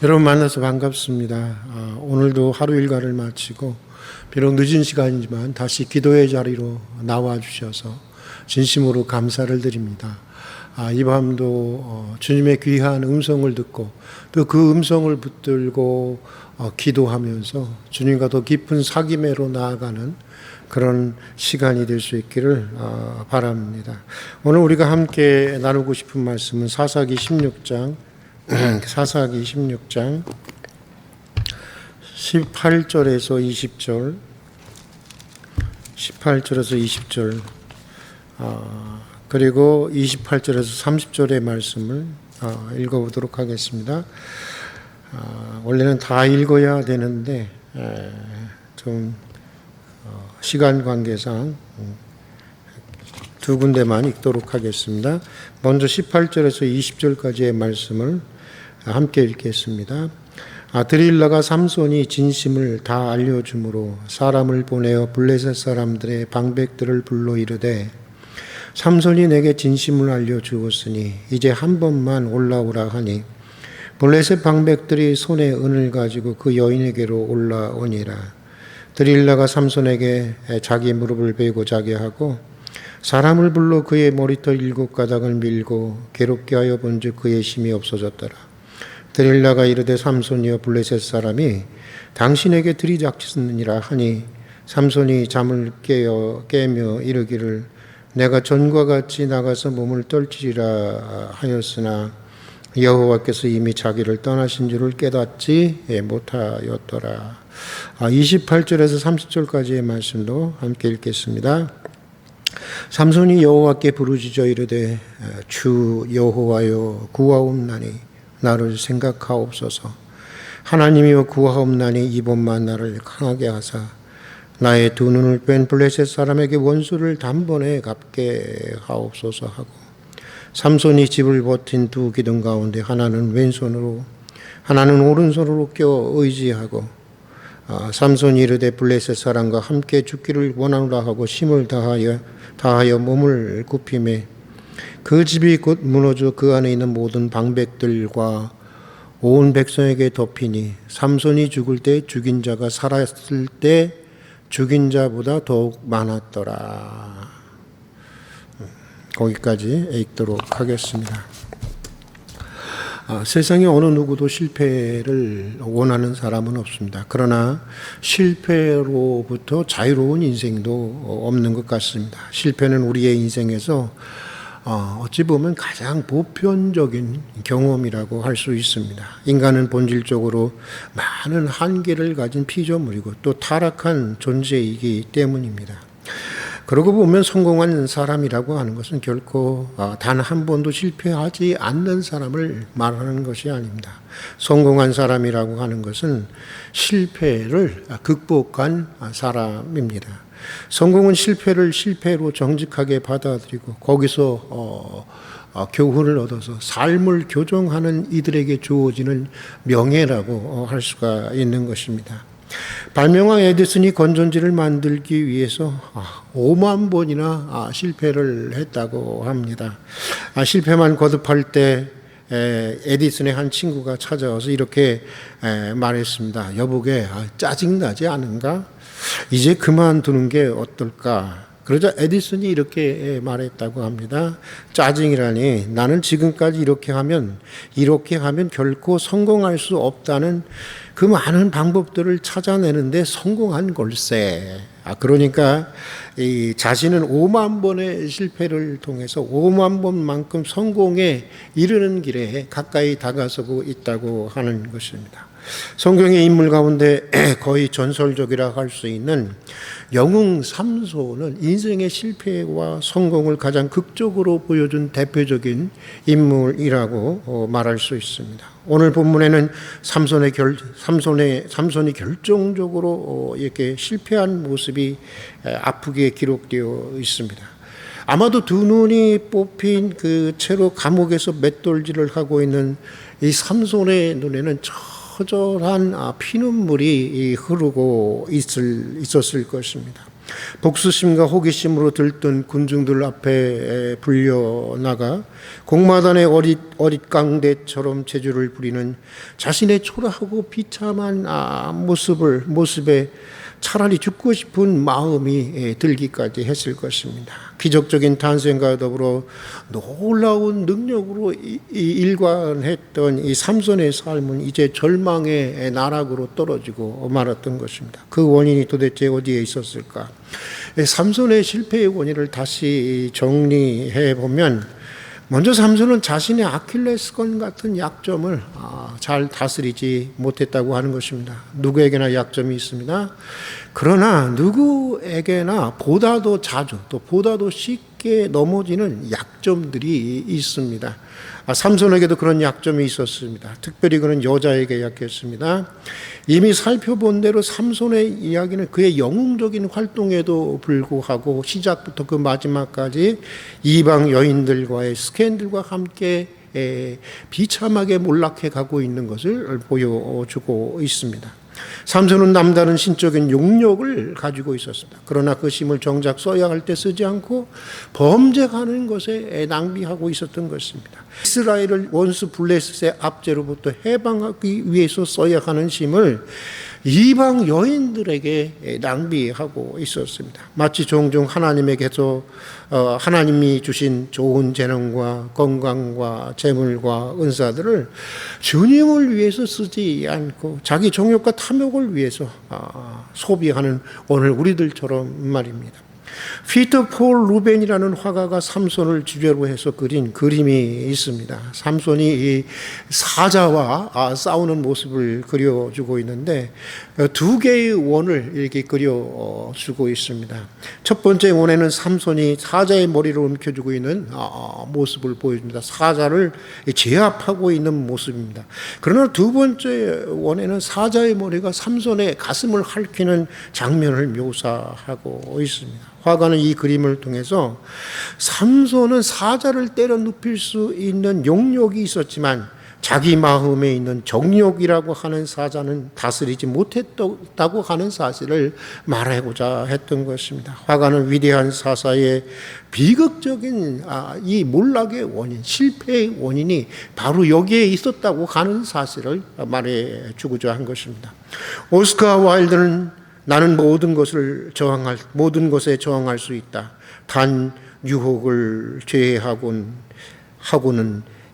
여러분 만나서 반갑습니다. 오늘도 하루 일과를 마치고 비록 늦은 시간이지만 다시 기도의 자리로 나와 주셔서 진심으로 감사를 드립니다. 이 밤도 주님의 귀한 음성을 듣고 또 그 음성을 붙들고 기도하면서 주님과 더 깊은 사귐회로 나아가는 그런 시간이 될 수 있기를 바랍니다. 오늘 우리가 함께 나누고 싶은 말씀은 사사기 16장 18절에서 20절 18절에서 20절 그리고 28절에서 30절의 말씀을 읽어보도록 하겠습니다. 원래는 다 읽어야 되는데 좀 시간 관계상 두 군데만 읽도록 하겠습니다. 먼저 18절에서 20절까지의 말씀을 함께 읽겠습니다. 드릴라가 삼손이 진심을 다 알려주므로 사람을 보내어 블레셋 사람들의 방백들을 불러 이르되 삼손이 내게 진심을 알려주었으니 이제 한 번만 올라오라 하니 블레셋 방백들이 손에 은을 가지고 그 여인에게로 올라오니라. 드릴라가 삼손에게 자기 무릎을 베고 자게 하고 사람을 불러 그의 머리털 7가닥을 밀고 괴롭게 하여 본즉 그의 힘이 없어졌더라. 드릴라가 이르되 삼손이여 블레셋 사람이 당신에게 들이닥치느니라 하니 삼손이 잠을 깨며 이르기를 내가 전과 같이 나가서 몸을 떨치리라 하였으나 여호와께서 이미 자기를 떠나신 줄을 깨닫지 못하였더라. 28절에서 30절까지의 말씀도 함께 읽겠습니다. 삼손이 여호와께 부르짖어 이르되 주 여호와여 구하옵나니 나를 생각하옵소서. 하나님이여 구하옵나니 이번만 나를 강하게 하사 나의 두 눈을 뺀 블레셋 사람에게 원수를 단번에 갚게 하옵소서 하고 삼손이 집을 버틴 두 기둥 가운데 하나는 왼손으로 하나는 오른손으로 껴 의지하고 삼손이 이르되 블레셋 사람과 함께 죽기를 원하노라 하고 힘을 다하여 몸을 굽히매 그 집이 곧 무너져 그 안에 있는 모든 방백들과 온 백성에게 덮이니 삼손이 죽을 때 죽인 자가 살았을 때 죽인 자보다 더욱 많았더라. 거기까지 읽도록 하겠습니다. 세상에 어느 누구도 실패를 원하는 사람은 없습니다. 그러나 실패로부터 자유로운 인생도 없는 것 같습니다. 실패는 우리의 인생에서 어찌 보면 가장 보편적인 경험이라고 할 수 있습니다. 인간은 본질적으로 많은 한계를 가진 피조물이고 또 타락한 존재이기 때문입니다. 그러고 보면 성공한 사람이라고 하는 것은 결코 단 한 번도 실패하지 않는 사람을 말하는 것이 아닙니다. 성공한 사람이라고 하는 것은 실패를 극복한 사람입니다. 성공은 실패를 실패로 정직하게 받아들이고 거기서 교훈을 얻어서 삶을 교정하는 이들에게 주어지는 명예라고 할 수가 있는 것입니다. 발명왕 에디슨이 건전지를 만들기 위해서 5만 번이나 실패를 했다고 합니다. 실패만 거듭할 때 에디슨의 한 친구가 찾아와서 이렇게 말했습니다. 여보게 짜증나지 않은가? 이제 그만두는 게 어떨까? 그러자 에디슨이 이렇게 말했다고 합니다. 짜증이라니 나는 지금까지 이렇게 하면 결코 성공할 수 없다는 그 많은 방법들을 찾아내는데 성공한 걸세. 그러니까 이 자신은 5만 번의 실패를 통해서 5만 번만큼 성공에 이르는 길에 가까이 다가서고 있다고 하는 것입니다. 성경의 인물 가운데 거의 전설적이라 할 수 있는 영웅 삼손은 인생의 실패와 성공을 가장 극적으로 보여준 대표적인 인물이라고 말할 수 있습니다. 오늘 본문에는 삼손이 결정적으로 이렇게 실패한 모습이 아프게 기록되어 있습니다. 아마도 두 눈이 뽑힌 그 채로 감옥에서 맷돌질을 하고 있는 이 삼손의 눈에는 처절한 피눈물이 흐르고 있었을 것입니다. 복수심과 호기심으로 들뜬 군중들 앞에 불려나가 공마단의 어릿강대처럼 재주를 부리는 자신의 초라하고 비참한 모습에 차라리 죽고 싶은 마음이 들기까지 했을 것입니다. 기적적인 탄생과 더불어 놀라운 능력으로 일관했던 이 삼손의 삶은 이제 절망의 나락으로 떨어지고 말았던 것입니다. 그 원인이 도대체 어디에 있었을까? 삼손의 실패의 원인을 다시 정리해 보면, 먼저 삼손은 자신의 아킬레스건 같은 약점을 잘 다스리지 못했다고 하는 것입니다. 누구에게나 약점이 있습니다. 그러나 누구에게나 보다도 자주 또 보다도 쉽게 넘어지는 약점들이 있습니다. 삼손에게도 그런 약점이 있었습니다. 특별히 그는 여자에게 약했습니다. 이미 살펴본 대로 삼손의 이야기는 그의 영웅적인 활동에도 불구하고 시작부터 그 마지막까지 이방 여인들과의 스캔들과 함께 비참하게 몰락해 가고 있는 것을 보여주고 있습니다. 삼손은 남다른 신적인 용력을 가지고 있었습니다. 그러나 그 힘을 정작 써야 할 때 쓰지 않고 범죄하는 것에 낭비하고 있었던 것입니다. 이스라엘을 원수 블레셋의 압제로부터 해방하기 위해서 써야 하는 힘을 이방 여인들에게 낭비하고 있었습니다. 마치 종종 하나님에게서 하나님이 주신 좋은 재능과 건강과 재물과 은사들을 주님을 위해서 쓰지 않고 자기 정욕과 탐욕을 위해서 소비하는 오늘 우리들처럼 말입니다. 피터 폴 루벤이라는 화가가 삼손을 주제로 해서 그린 그림이 있습니다. 삼손이 이 사자와 싸우는 모습을 그려주고 있는데 두 개의 원을 이렇게 그려주고 있습니다. 첫 번째 원에는 삼손이 사자의 머리를 움켜쥐고 있는 모습을 보여줍니다. 사자를 제압하고 있는 모습입니다. 그러나 두 번째 원에는 사자의 머리가 삼손의 가슴을 핥히는 장면을 묘사하고 있습니다. 화가는 이 그림을 통해서 삼손은 사자를 때려 눕힐 수 있는 용력이 있었지만 자기 마음에 있는 정욕이라고 하는 사자는 다스리지 못했다고 하는 사실을 말하고자 했던 것입니다. 화가는 위대한 사사의 비극적인 이 몰락의 원인, 실패의 원인이 바로 여기에 있었다고 하는 사실을 말해주고자 한 것입니다. 오스카 와일드는 나는 모든 것에 저항할 수 있다. 단 유혹을 제외하고는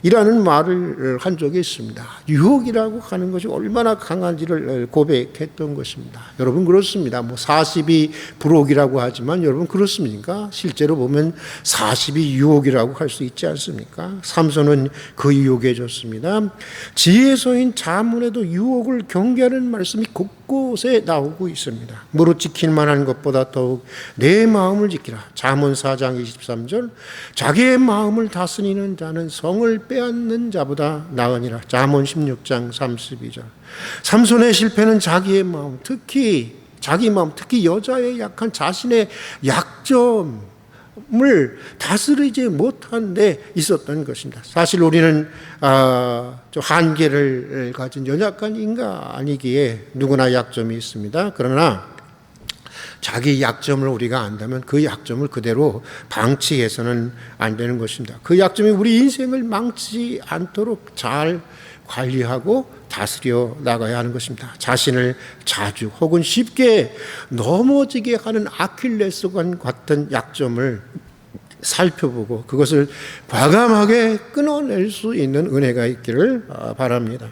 이라는 말을 한 적이 있습니다. 유혹이라고 하는 것이 얼마나 강한지를 고백했던 것입니다. 여러분 그렇습니다. 40이 불혹이라고 하지만 여러분 그렇습니까? 실제로 보면 40이 유혹이라고 할 수 있지 않습니까? 삼손은 그 유혹에 졌습니다. 지혜서인 자문에도 유혹을 경계하는 말씀이 곳곳에 나오고 있습니다. 무릇 지킬 만한 것보다 더욱 내 마음을 지키라. 잠언 4장 23절 자기의 마음을 다스리는 자는 성을 빼앗는 자보다 나으니라. 잠언 16장 32절. 삼손의 실패는 자기의 마음, 특히 여자의 약한 자신의 약점을 다스리지 못한 데 있었던 것입니다. 사실 우리는 한계를 가진 연약한 인간이기에 누구나 약점이 있습니다. 그러나 자기 약점을 우리가 안다면 그 약점을 그대로 방치해서는 안 되는 것입니다. 그 약점이 우리 인생을 망치지 않도록 잘 관리하고 다스려 나가야 하는 것입니다. 자신을 자주 혹은 쉽게 넘어지게 하는 아킬레스건 같은 약점을 살펴보고 그것을 과감하게 끊어낼 수 있는 은혜가 있기를 바랍니다.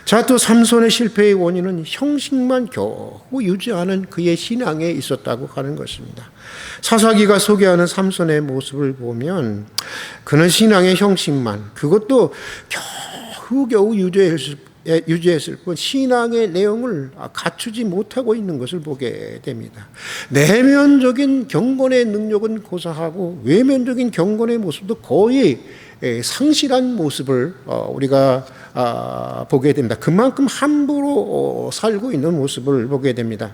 자, 또 삼손의 실패의 원인은 형식만 겨우 유지하는 그의 신앙에 있었다고 하는 것입니다. 사사기가 소개하는 삼손의 모습을 보면 그는 신앙의 형식만, 그것도 겨우 유지했을 뿐 신앙의 내용을 갖추지 못하고 있는 것을 보게 됩니다. 내면적인 경건의 능력은 고사하고 외면적인 경건의 모습도 거의 상실한 모습을 우리가 보게 됩니다. 그만큼 함부로 살고 있는 모습을 보게 됩니다.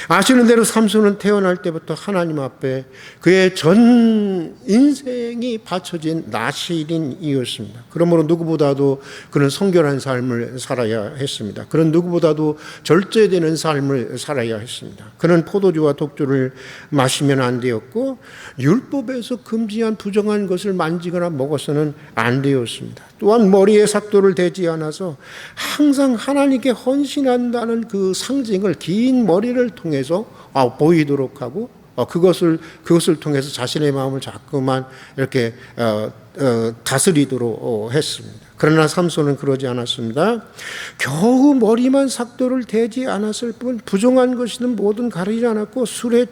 아시는 대로 삼손은 태어날 때부터 하나님 앞에 그의 전 인생이 바쳐진 나실인이었습니다. 그러므로 누구보다도 그는 성결한 삶을 살아야 했습니다. 그는 누구보다도 절제되는 삶을 살아야 했습니다. 그는 포도주와 독주를 마시면 안 되었고 율법에서 금지한 부정한 것을 만지거나 먹어서는 안 되었습니다. 또한 머리에 삭도를 대지 않아서 항상 하나님께 헌신한다는 그 상징을 긴 머리를 통해서 보이도록 하고 그것을 통해서 자신의 마음을 자꾸만 이렇게 다스리도록 했습니다. 그러나 삼손은 그러지 않았습니다. 겨우 머리만 삭도를 대지 않았을 뿐 부정한 것이든 뭐든 가리지 않았고 술에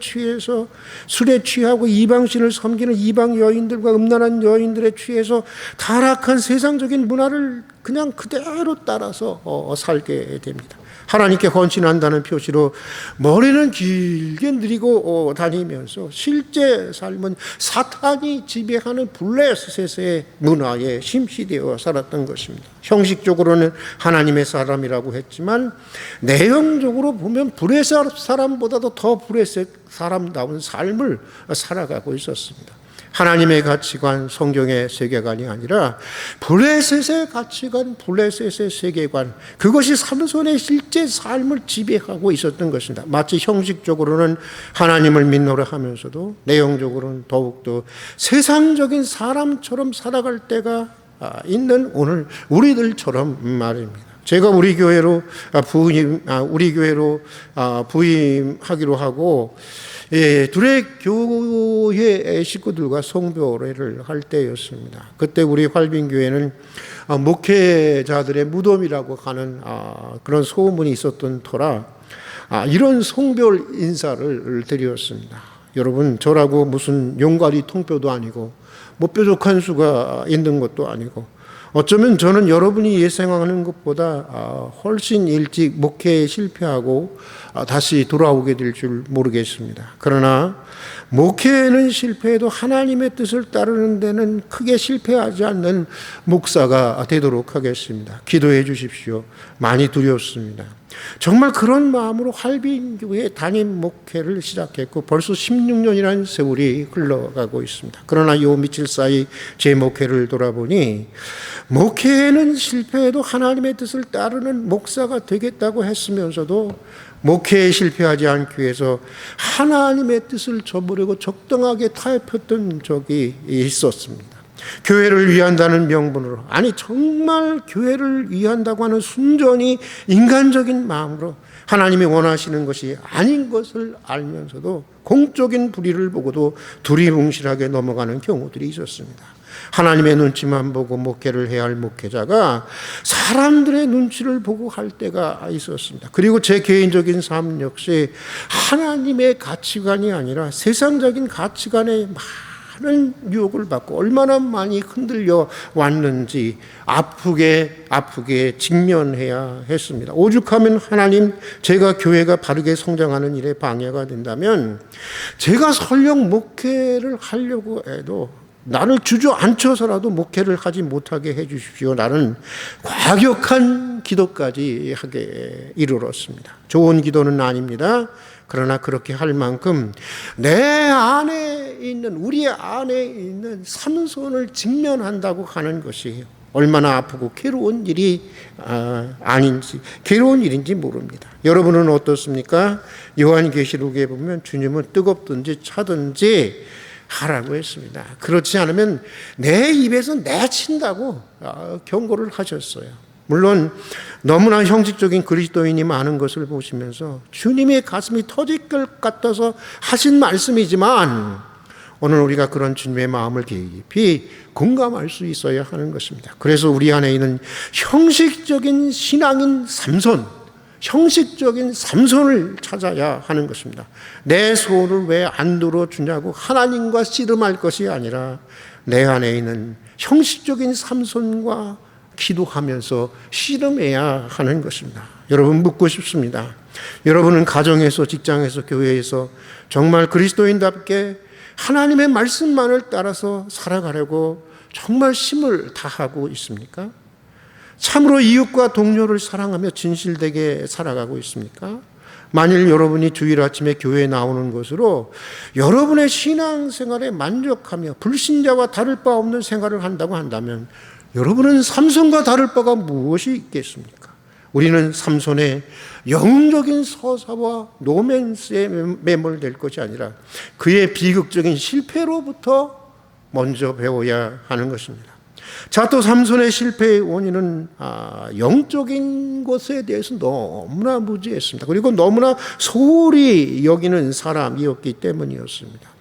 취하고 이방신을 섬기는 이방 여인들과 음란한 여인들에 취해서 타락한 세상적인 문화를 그냥 그대로 따라서 살게 됩니다. 하나님께 헌신한다는 표시로 머리는 길게 늘리고 다니면서 실제 삶은 사탄이 지배하는 블레셋의 문화에 심취되어 살았던 것입니다. 형식적으로는 하나님의 사람이라고 했지만 내용적으로 보면 블레셋 사람보다도 더 블레셋 사람다운 삶을 살아가고 있었습니다. 하나님의 가치관, 성경의 세계관이 아니라 블레셋의 가치관, 블레셋의 세계관, 그것이 삼손의 실제 삶을 지배하고 있었던 것입니다. 마치 형식적으로는 하나님을 믿노라 하면서도 내용적으로는 더욱더 세상적인 사람처럼 살아갈 때가 있는 오늘 우리들처럼 말입니다. 제가 우리 교회로 부임하기로 하고 둘의 교회 식구들과 성교회를 할 때였습니다. 그때 우리 활빈교회는 목회자들의 무덤이라고 하는 그런 소문이 있었던 터라 이런 성별 인사를 드렸습니다. 여러분, 저라고 무슨 용가리 통뼈도 아니고 뭐 뾰족한 수가 있는 것도 아니고 어쩌면 저는 여러분이 예상하는 것보다 훨씬 일찍 목회에 실패하고 다시 돌아오게 될 줄 모르겠습니다. 그러나 목회는 실패해도 하나님의 뜻을 따르는 데는 크게 실패하지 않는 목사가 되도록 하겠습니다. 기도해 주십시오. 많이 두렵습니다. 정말 그런 마음으로 활빈교회 담임 목회를 시작했고 벌써 16년이라는 세월이 흘러가고 있습니다. 그러나 요 며칠 사이 제 목회를 돌아보니 목회는 실패해도 하나님의 뜻을 따르는 목사가 되겠다고 했으면서도 목회에 실패하지 않기 위해서 하나님의 뜻을 저버리고 적당하게 타협했던 적이 있었습니다. 교회를 위한다는 명분으로, 아니 정말 교회를 위한다고 하는 순전히 인간적인 마음으로 하나님이 원하시는 것이 아닌 것을 알면서도 공적인 불의를 보고도 두리뭉실하게 넘어가는 경우들이 있었습니다. 하나님의 눈치만 보고 목회를 해야 할 목회자가 사람들의 눈치를 보고 할 때가 있었습니다. 그리고 제 개인적인 삶 역시 하나님의 가치관이 아니라 세상적인 가치관에 많은 유혹을 받고 얼마나 많이 흔들려 왔는지 아프게 직면해야 했습니다. 오죽하면 하나님, 제가 교회가 바르게 성장하는 일에 방해가 된다면 제가 설령 목회를 하려고 해도 나를 주저앉혀서라도 목회를 하지 못하게 해 주십시오. 나는 과격한 기도까지 하게 이르렀습니다. 좋은 기도는 아닙니다. 그러나 그렇게 할 만큼 내 안에 있는, 우리 안에 있는 삼손을 직면한다고 하는 것이 얼마나 아프고 괴로운 일이 괴로운 일인지 모릅니다. 여러분은 어떻습니까? 요한계시록에 보면 주님은 뜨겁든지 차든지 하라고 했습니다. 그렇지 않으면 내 입에서 내친다고 경고를 하셨어요. 물론 너무나 형식적인 그리스도인이 많은 것을 보시면서 주님의 가슴이 터질 것 같아서 하신 말씀이지만 오늘 우리가 그런 주님의 마음을 깊이 공감할 수 있어야 하는 것입니다. 그래서 우리 안에 있는 형식적인 신앙인 삼손, 형식적인 삼손을 찾아야 하는 것입니다. 내 소원을 왜 안 들어주냐고 하나님과 씨름할 것이 아니라 내 안에 있는 형식적인 삼손과 기도하면서 씨름해야 하는 것입니다. 여러분, 묻고 싶습니다. 여러분은 가정에서, 직장에서, 교회에서 정말 그리스도인답게 하나님의 말씀만을 따라서 살아가려고 정말 힘을 다하고 있습니까? 참으로 이웃과 동료를 사랑하며 진실되게 살아가고 있습니까? 만일 여러분이 주일 아침에 교회에 나오는 것으로 여러분의 신앙생활에 만족하며 불신자와 다를 바 없는 생활을 한다고 한다면 여러분은 삼손과 다를 바가 무엇이 있겠습니까? 우리는 삼손의 영웅적인 서사와 노맨스에 매몰될 것이 아니라 그의 비극적인 실패로부터 먼저 배워야 하는 것입니다. 자, 또 삼손의 실패의 원인은 영적인 것에 대해서 너무나 무지했습니다. 그리고 너무나 소홀히 여기는 사람이었기 때문이었습니다.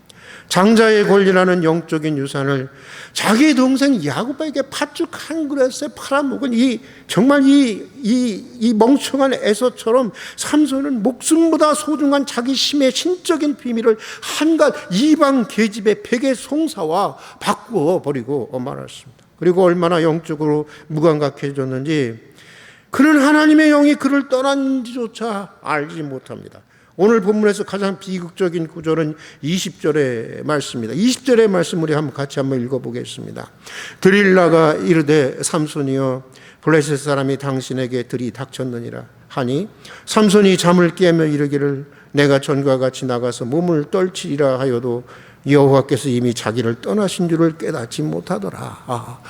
장자의 권리라는 영적인 유산을 자기 동생 야곱에게 팥죽 한 그릇에 팔아먹은 정말 이 멍청한 에서처럼 삼손은 목숨보다 소중한 자기 힘의 신적인 비밀을 한갓 이방 계집의 베개 송사와 바꾸어 버리고 말았습니다. 그리고 얼마나 영적으로 무감각해졌는지 그는 하나님의 영이 그를 떠났는지조차 알지 못합니다. 오늘 본문에서 가장 비극적인 구절은 20절의 말씀입니다. 20절의 말씀 우리 같이 한번 읽어보겠습니다. 드릴라가 이르되 삼손이여 블레셋 사람이 당신에게 들이 닥쳤느니라 하니 삼손이 잠을 깨며 이르기를 내가 전과 같이 나가서 몸을 떨치리라 하여도 여호와께서 이미 자기를 떠나신 줄을 깨닫지 못하더라.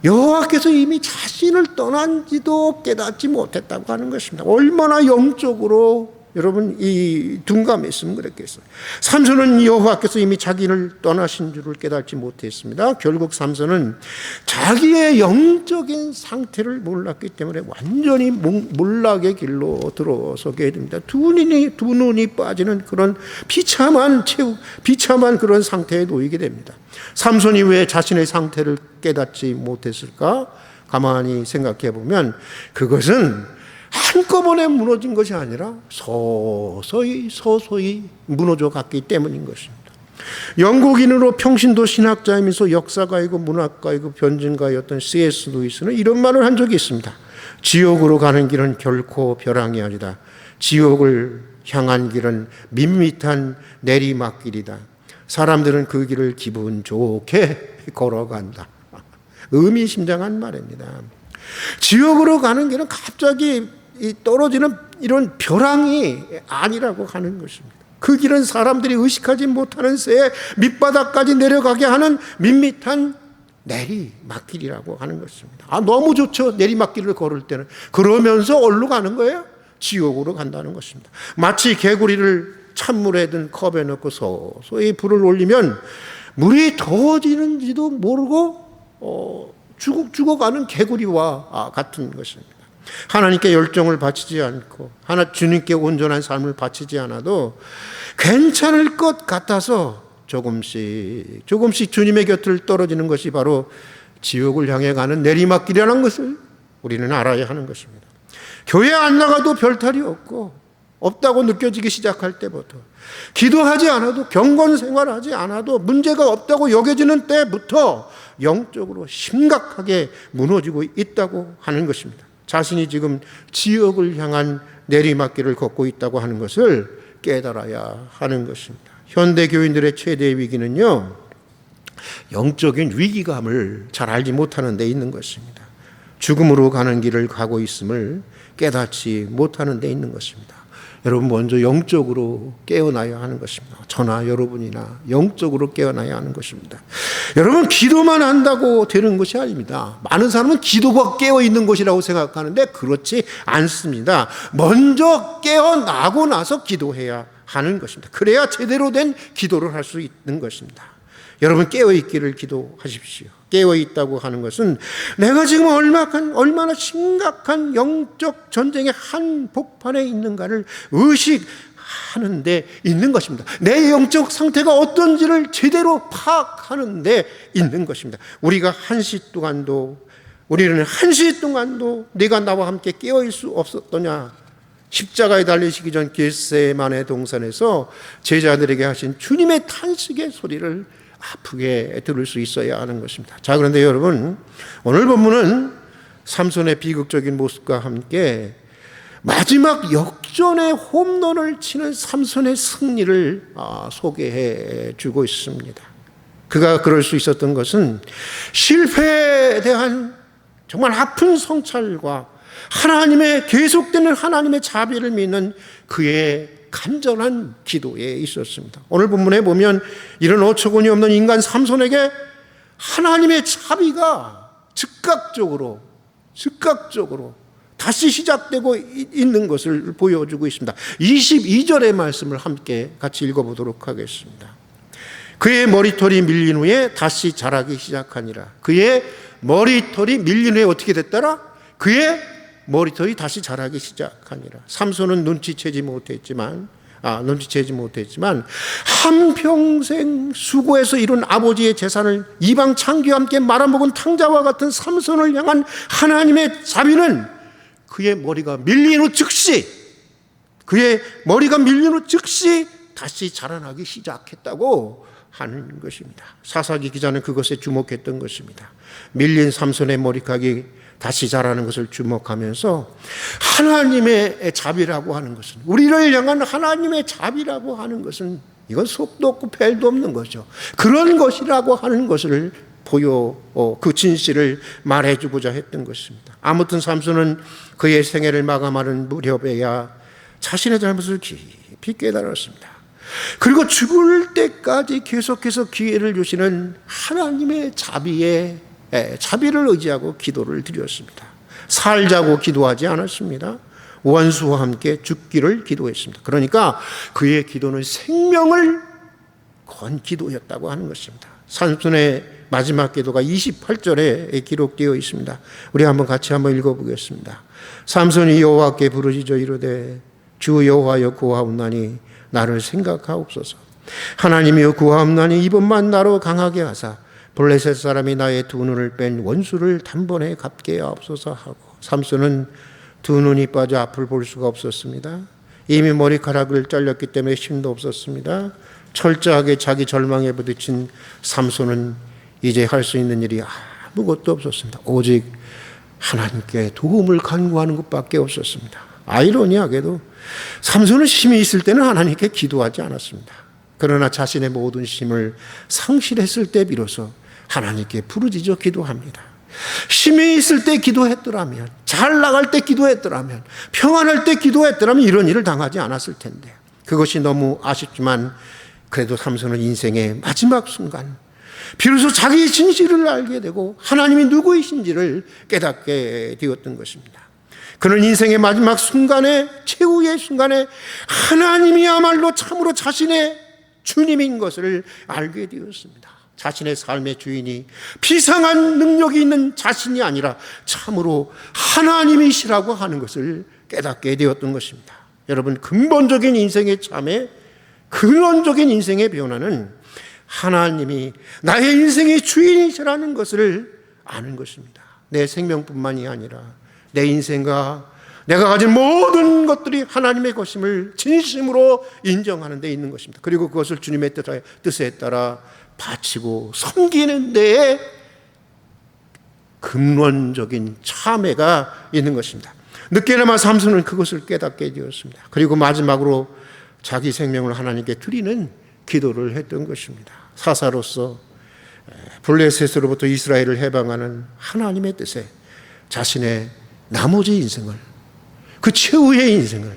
여호와께서 이미 자신을 떠난지도 깨닫지 못했다고 하는 것입니다. 얼마나 영적으로 여러분 이 둔감했으면 그랬겠어요. 삼손은 여호와께서 이미 자기를 떠나신 줄을 깨닫지 못했습니다. 결국 삼손은 자기의 영적인 상태를 몰랐기 때문에 완전히 몰락의 길로 들어서게 됩니다. 두 눈이 빠지는 그런 비참한 그런 상태에 놓이게 됩니다. 삼손이 왜 자신의 상태를 깨닫지 못했을까? 가만히 생각해 보면 그것은 한꺼번에 무너진 것이 아니라 서서히 무너져 갔기 때문인 것입니다. 영국인으로 평신도 신학자이면서 역사가이고 문학가이고 변증가였던 C.S. 루이스는 이런 말을 한 적이 있습니다. 지옥으로 가는 길은 결코 벼랑이 아니다. 지옥을 향한 길은 밋밋한 내리막길이다. 사람들은 그 길을 기분 좋게 걸어간다. 의미심장한 말입니다. 지옥으로 가는 길은 갑자기 떨어지는 이런 벼랑이 아니라고 하는 것입니다. 그 길은 사람들이 의식하지 못하는 새에 밑바닥까지 내려가게 하는 밋밋한 내리막길이라고 하는 것입니다. 너무 좋죠. 내리막길을 걸을 때는. 그러면서 어디로 가는 거예요? 지옥으로 간다는 것입니다. 마치 개구리를 찬물에 든 컵에 넣고 서서히 불을 올리면 물이 더워지는지도 모르고 죽어가는 개구리와 같은 것입니다. 하나님께 열정을 바치지 않고 주님께 온전한 삶을 바치지 않아도 괜찮을 것 같아서 조금씩 주님의 곁을 떨어지는 것이 바로 지옥을 향해 가는 내리막길이라는 것을 우리는 알아야 하는 것입니다. 교회 안 나가도 별탈이 없다고 느껴지기 시작할 때부터, 기도하지 않아도, 경건 생활하지 않아도 문제가 없다고 여겨지는 때부터 영적으로 심각하게 무너지고 있다고 하는 것입니다. 자신이 지금 지옥을 향한 내리막길을 걷고 있다고 하는 것을 깨달아야 하는 것입니다. 현대 교인들의 최대의 위기는요, 영적인 위기감을 잘 알지 못하는 데 있는 것입니다. 죽음으로 가는 길을 가고 있음을 깨닫지 못하는 데 있는 것입니다. 여러분, 먼저 영적으로 깨어나야 하는 것입니다. 저나 여러분이나 영적으로 깨어나야 하는 것입니다. 여러분, 기도만 한다고 되는 것이 아닙니다. 많은 사람은 기도가 깨어있는 것이라고 생각하는데 그렇지 않습니다. 먼저 깨어나고 나서 기도해야 하는 것입니다. 그래야 제대로 된 기도를 할 수 있는 것입니다. 여러분, 깨어있기를 기도하십시오. 깨어있다고 하는 것은 내가 지금 얼마나 심각한 영적 전쟁의 한복판에 있는가를 의식하는 데 있는 것입니다. 내 영적 상태가 어떤지를 제대로 파악하는 데 있는 것입니다. 우리는 한시 동안도 네가 나와 함께 깨어있을 수 없었더냐. 십자가에 달리시기 전 겟세마네 동산에서 제자들에게 하신 주님의 탄식의 소리를 아프게 들을 수 있어야 하는 것입니다. 자, 그런데 여러분, 오늘 본문은 삼손의 비극적인 모습과 함께 마지막 역전의 홈런을 치는 삼손의 승리를 소개해 주고 있습니다. 그가 그럴 수 있었던 것은 실패에 대한 정말 아픈 성찰과 하나님의 계속되는 하나님의 자비를 믿는 그의 간절한 기도에 있었습니다. 오늘 본문에 보면 이런 어처구니 없는 인간 삼손에게 하나님의 자비가 즉각적으로 다시 시작되고 있는 것을 보여주고 있습니다. 22절의 말씀을 함께 같이 읽어보도록 하겠습니다. 그의 머리털이 밀린 후에 다시 자라기 시작하니라. 그의 머리털이 밀린 후에 어떻게 됐더라? 그의 머리털이 다시 자라기 시작하니라. 삼손은 눈치채지 못했지만 한평생 수고해서 이룬 아버지의 재산을 이방 창기와 함께 말아먹은 탕자와 같은 삼손을 향한 하나님의 자비는 그의 머리가 밀린 후 즉시 다시 자라나기 시작했다고 하는 것입니다. 사사기 기자는 그것에 주목했던 것입니다. 밀린 삼손의 머리카락이 다시 자라는 것을 주목하면서 하나님의 자비라고 하는 것은, 우리를 향한 하나님의 자비라고 하는 것은 이건 속도 없고 벨도 없는 거죠. 그런 것이라고 하는 것을 그 진실을 말해주고자 했던 것입니다. 아무튼 삼손은 그의 생애를 마감하는 무렵에야 자신의 잘못을 깊이 깨달았습니다. 그리고 죽을 때까지 계속해서 기회를 주시는 하나님의 자비를 의지하고 기도를 드렸습니다. 살자고 기도하지 않았습니다. 원수와 함께 죽기를 기도했습니다. 그러니까 그의 기도는 생명을 건 기도였다고 하는 것입니다. 삼손의 마지막 기도가 28절에 기록되어 있습니다. 우리 같이 한번 읽어보겠습니다. 삼손이 여호와께 부르짖어 이르되 주 여호와여 구하옵나니 나를 생각하옵소서. 하나님이여 구하옵나니 이번만 나로 강하게 하사 블레셋 사람이 나의 두 눈을 뺀 원수를 단번에 갚게 하옵소서 하고, 삼손은 두 눈이 빠져 앞을 볼 수가 없었습니다. 이미 머리카락을 잘렸기 때문에 힘도 없었습니다. 철저하게 자기 절망에 부딪힌 삼손은 이제 할 수 있는 일이 아무것도 없었습니다. 오직 하나님께 도움을 간구하는 것밖에 없었습니다. 아이러니하게도 삼손은 힘이 있을 때는 하나님께 기도하지 않았습니다. 그러나 자신의 모든 힘을 상실했을 때 비로소 하나님께 부르짖어 기도합니다. 힘이 있을 때 기도했더라면, 잘 나갈 때 기도했더라면, 평안할 때 기도했더라면 이런 일을 당하지 않았을 텐데, 그것이 너무 아쉽지만 그래도 삼손은 인생의 마지막 순간 비로소 자기의 진실을 알게 되고 하나님이 누구이신지를 깨닫게 되었던 것입니다. 그는 인생의 마지막 순간에, 최후의 순간에 하나님이야말로 참으로 자신의 주님인 것을 알게 되었습니다. 자신의 삶의 주인이 비상한 능력이 있는 자신이 아니라 참으로 하나님이시라고 하는 것을 깨닫게 되었던 것입니다. 여러분, 근본적인 인생의 참에, 근원적인 인생의 변화는 하나님이 나의 인생의 주인이시라는 것을 아는 것입니다. 내 생명뿐만이 아니라 내 인생과 내가 가진 모든 것들이 하나님의 것임을 진심으로 인정하는 데 있는 것입니다. 그리고 그것을 주님의 뜻에 따라 바치고 섬기는 데에 근원적인 참회가 있는 것입니다. 늦게나마 삼손은 그것을 깨닫게 되었습니다. 그리고 마지막으로 자기 생명을 하나님께 드리는 기도를 했던 것입니다. 사사로서 블레셋으로부터 이스라엘을 해방하는 하나님의 뜻에 자신의 나머지 인생을, 그 최후의 인생을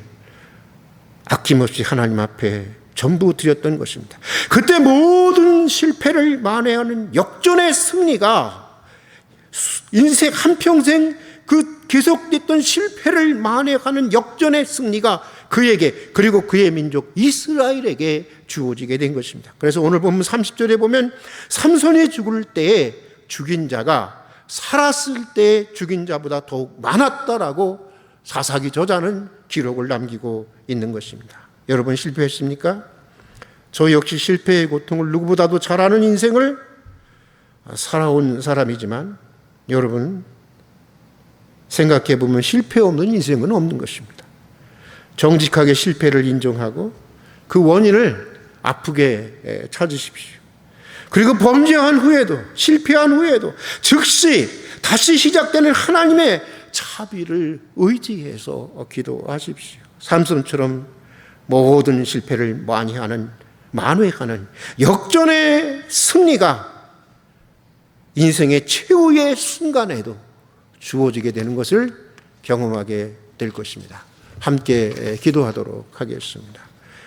아낌없이 하나님 앞에 전부 드렸던 것입니다. 그때 모든 실패를 만회하는 역전의 승리가, 인생 한평생 그 계속됐던 실패를 만회하는 역전의 승리가 그에게, 그리고 그의 민족 이스라엘에게 주어지게 된 것입니다. 그래서 오늘 보면 30절에 보면 삼손이 죽을 때에 죽인 자가 살았을 때 죽인 자보다 더욱 많았다라고 사사기 저자는 기록을 남기고 있는 것입니다. 여러분, 실패했습니까? 저 역시 실패의 고통을 누구보다도 잘 아는 인생을 살아온 사람이지만, 여러분, 생각해 보면 실패 없는 인생은 없는 것입니다. 정직하게 실패를 인정하고 그 원인을 아프게 찾으십시오. 그리고 범죄한 후에도, 실패한 후에도 즉시 다시 시작되는 하나님의 자비를 의지해서 기도하십시오. 삼손처럼 모든 실패를 만회하는 역전의 승리가 인생의 최후의 순간에도 주어지게 되는 것을 경험하게 될 것입니다. 함께 기도하도록 하겠습니다.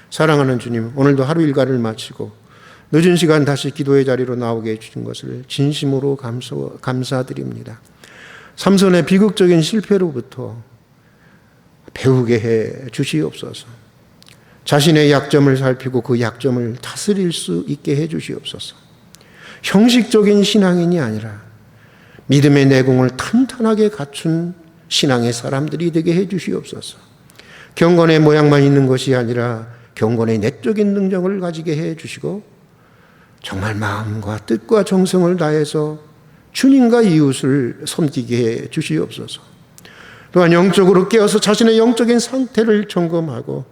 사랑하는 주님, 오늘도 하루 일과를 마치고 늦은 시간 다시 기도의 자리로 나오게 해주신 것을 진심으로 감사드립니다. 삼손의 비극적인 실패로부터 배우게 해 주시옵소서. 자신의 약점을 살피고 그 약점을 다스릴 수 있게 해 주시옵소서. 형식적인 신앙인이 아니라 믿음의 내공을 탄탄하게 갖춘 신앙의 사람들이 되게 해 주시옵소서. 경건의 모양만 있는 것이 아니라 경건의 내적인 능력을 가지게 해 주시고 정말 마음과 뜻과 정성을 다해서 주님과 이웃을 섬기게 해 주시옵소서. 또한 영적으로 깨어서 자신의 영적인 상태를 점검하고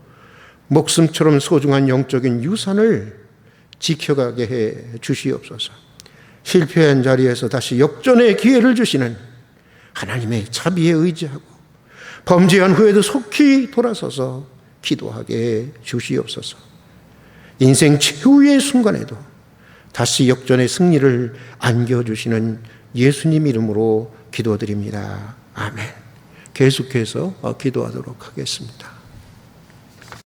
목숨처럼 소중한 영적인 유산을 지켜가게 해 주시옵소서. 실패한 자리에서 다시 역전의 기회를 주시는 하나님의 자비에 의지하고 범죄한 후에도 속히 돌아서서 기도하게 해 주시옵소서. 인생 최후의 순간에도 다시 역전의 승리를 안겨주시는 예수님 이름으로 기도드립니다. 아멘. 계속해서 기도하도록 하겠습니다.